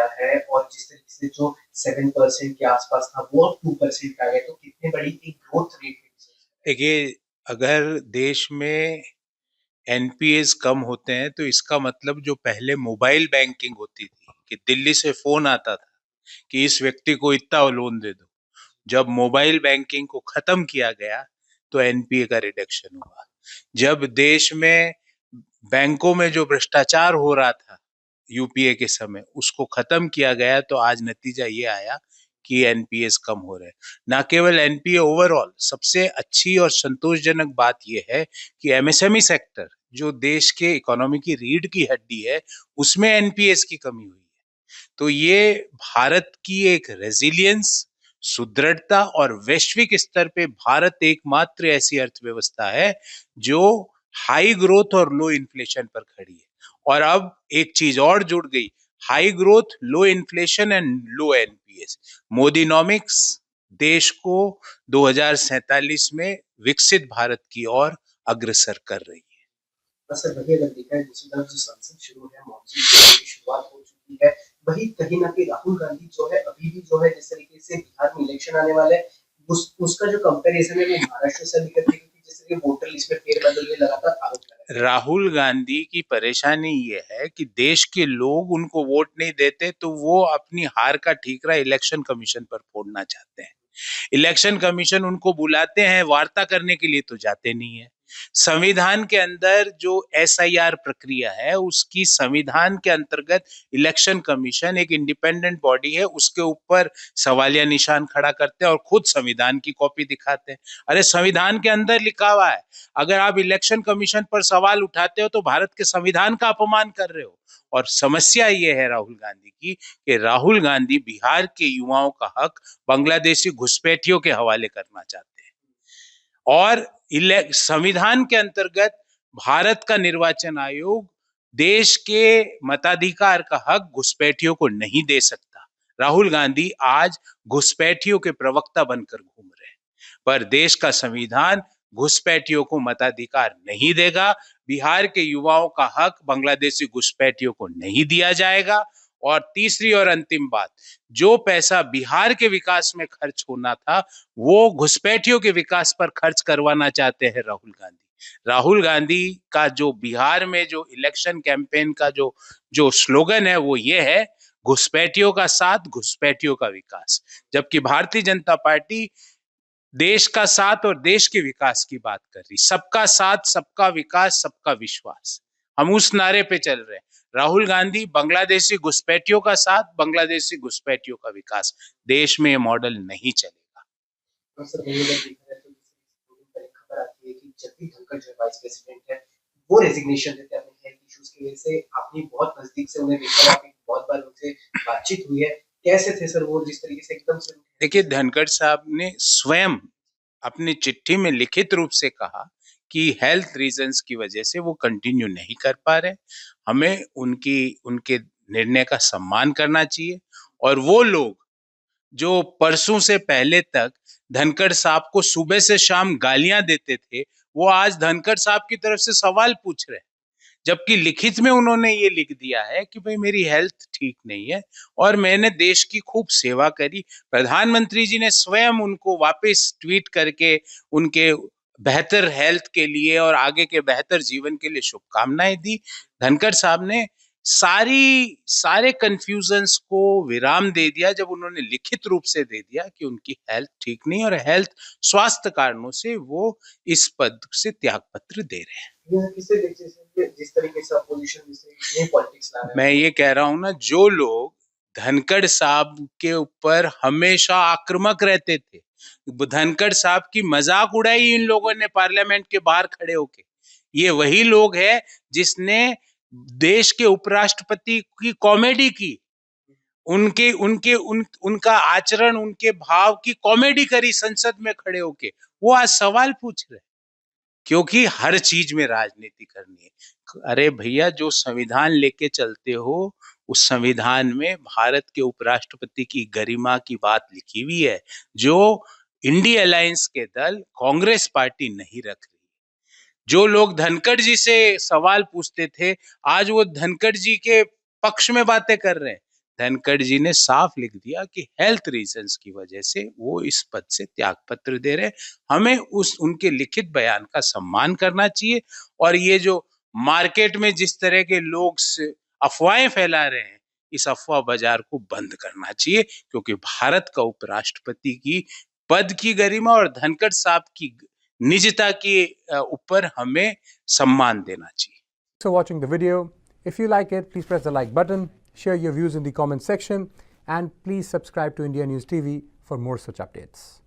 गया है और जिस तरीके से जो 7% के आसपास था वो अब 2% आ गया, तो कितनी बड़ी एक ग्रोथ रेट है। देखिए, अगर देश में एनपीएस कम होते हैं तो इसका मतलब जो पहले मोबाइल बैंकिंग होती थी कि दिल्ली से फोन आता था कि इस व्यक्ति को इतना लोन दे दो, जब मोबाइल बैंकिंग को खत्म किया गया तो एनपीए का रिडक्शन हुआ। जब देश में बैंकों में जो भ्रष्टाचार हो रहा था यूपीए के समय, उसको खत्म किया गया तो आज नतीजा ये आया कि एनपीएस कम हो रहे हैं। ना केवल एनपीए, ओवरऑल सबसे अच्छी और संतोषजनक बात यह है कि एमएसएमई सेक्टर, जो देश के इकोनॉमी की रीढ़ की हड्डी है, उसमें एनपीएस की कमी हुई है। तो ये भारत की एक रेजिलियंस, सुदृढ़ता और वैश्विक स्तर पे भारत एकमात्र ऐसी अर्थव्यवस्था है जो हाई ग्रोथ और लो इन्फ्लेशन पर खड़ी है। और अब एक चीज और जुड़ गई, high growth, low inflation and low NPS. Modinomics देश को 2047 में विकसित भारत की ओर अग्रसर कर रही है। असर वही अगर देखा है, दूसरी तरफ जो संसद शुरू है, मॉनसून की शुरुआत हो चुकी है, वही कहीं ना कहीं राहुल गांधी जो है अभी भी जो है जिस तरीके से बिहार में इलेक्शन आने वाले हैं, उसका जो कंपैरिजन है वो महाराष्ट्र से भी करते हैं, क्योंकि जिस तरीके वोटर लिस्ट में फेरबदल में लगातार आरोप लगा है। राहुल गांधी की परेशानी ये है कि देश के लोग उनको वोट नहीं देते तो वो अपनी हार का ठीकरा इलेक्शन कमीशन पर फोड़ना चाहते हैं। इलेक्शन कमीशन उनको बुलाते हैं वार्ता करने के लिए तो जाते नहीं है। संविधान के अंदर जो एसआईआर प्रक्रिया है, उसकी संविधान के अंतर्गत इलेक्शन कमीशन एक इंडिपेंडेंट बॉडी है, उसके ऊपर सवालिया निशान खड़ा करते हैं और खुद संविधान की कॉपी दिखाते हैं। अरे, संविधान के अंदर लिखा हुआ है, अगर आप इलेक्शन कमीशन पर सवाल उठाते हो तो भारत के संविधान का अपमान कर रहे हो। और समस्या ये है राहुल गांधी की कि राहुल गांधी बिहार के युवाओं का हक बांग्लादेशी घुसपैठियों के हवाले करना चाहते हैं। और संविधान के अंतर्गत भारत का निर्वाचन आयोग देश के मताधिकार का हक घुसपैठियों को नहीं दे सकता। राहुल गांधी आज घुसपैठियों के प्रवक्ता बनकर घूम रहे हैं, पर देश का संविधान घुसपैठियों को मताधिकार नहीं देगा। बिहार के युवाओं का हक बांग्लादेशी घुसपैठियों को नहीं दिया जाएगा। और तीसरी और अंतिम बात, जो पैसा बिहार के विकास में खर्च होना था वो घुसपैठियों के विकास पर खर्च करवाना चाहते हैं राहुल गांधी। राहुल गांधी का जो बिहार में जो इलेक्शन कैंपेन का जो जो स्लोगन है वो ये है, घुसपैठियों का साथ, घुसपैठियों का विकास। जबकि भारतीय जनता पार्टी देश का साथ और देश के विकास की बात कर रही, सबका साथ, सबका विकास, सबका विश्वास। हम उस नारे पे चल रहे हैं। राहुल गांधी बांग्लादेशी घुसपैठियों का साथ, बांग्लादेशी घुसपैठियों का विकास। देश में ये मॉडल नहीं चलेगा। और सर वही अगर देखा जाए तो एक खबर आती है कि जगदीप धनखड़ जो वाइस प्रेसिडेंट है वो रेजिग्नेशन देते हैं अपने हेल्थ इश्यूज की वजह से। आपने बहुत नजदीक से उन्हें देखा है, आपकी बहुत बार उनसे बातचीत हुई है, कैसे थे सर वो जिस तरीके से एकदम से। देखिए, धनखड़ साहब ने स्वयं अपनी चिट्ठी में लिखित रूप से कहा कि हेल्थ रीजंस की वजह से वो कंटिन्यू नहीं कर पा रहे। हमें उनकी उनके निर्णय का सम्मान करना चाहिए। और वो लोग जो परसों से पहले तक धनखड़ साहब को सुबह से शाम गालियां देते थे, वो आज धनखड़ साहब की तरफ से सवाल पूछ रहे हैं। जबकि लिखित में उन्होंने ये लिख दिया है कि भाई मेरी हेल्थ ठीक नहीं है और मैंने देश की खूब सेवा करी। प्रधानमंत्री जी ने स्वयं उनको वापस ट्वीट करके उनके बेहतर हेल्थ के लिए और आगे के बेहतर जीवन के लिए शुभकामनाएं दी। धनखड़ साहब ने सारे कंफ्यूजन्स को विराम दे दिया जब उन्होंने लिखित रूप से दे दिया कि उनकी हेल्थ ठीक नहीं और हेल्थ स्वास्थ्य कारणों से वो इस पद से त्याग पत्र दे रहे हैं। यह किसे देखते हैं जिस तरीके से अपोजिशन जिस पॉलिटिक्स ला रहा है। मैं ये कह रहा हूं ना, जो लोग धनखड़ साहब के ऊपर हमेशा आक्रामक रहते थे, धनखड़ साहब की मजाक उड़ाई इन लोगों ने पार्लियामेंट के बाहर खड़े होके, ये वही लोग हैं जिसने देश के उपराष्ट्रपति की कॉमेडी की, उनके उनके उन उनका आचरण, उनके भाव की कॉमेडी करी संसद में खड़े होके। वो आज सवाल पूछ रहे, क्योंकि हर चीज में राजनीति करनी है। अरे भैया, जो संविधान लेके चलते हो उस संविधान में भारत के उपराष्ट्रपति की गरिमा की बात लिखी हुई है, जो इंडिया अलायंस के दल कांग्रेस पार्टी नहीं रख रही। जो लोग धनखड़ जी से सवाल पूछते थे, आज वो धनखड़ जी के पक्ष में बातें कर रहे हैं। धनखड़ जी ने साफ लिख दिया कि हेल्थ रीजंस की वजह से वो इस पद से त्यागपत्र दे रहे। हमें उनके लिखित बयान का सम्मान करना चाहिए और ये जो मार्केट में जिस तरह के लोग अफवाहें फैला रहे हैं, इस अफवाह बाजार को बंद करना चाहिए, क्योंकि भारत का उपराष्ट्रपति की पद की गरिमा और धनखड़ साहब की निजता के ऊपर हमें सम्मान देना चाहिए। Thanks for watching the video. If you like it, please press the like button, share your views in the comment section, and please subscribe to India News TV for more such updates.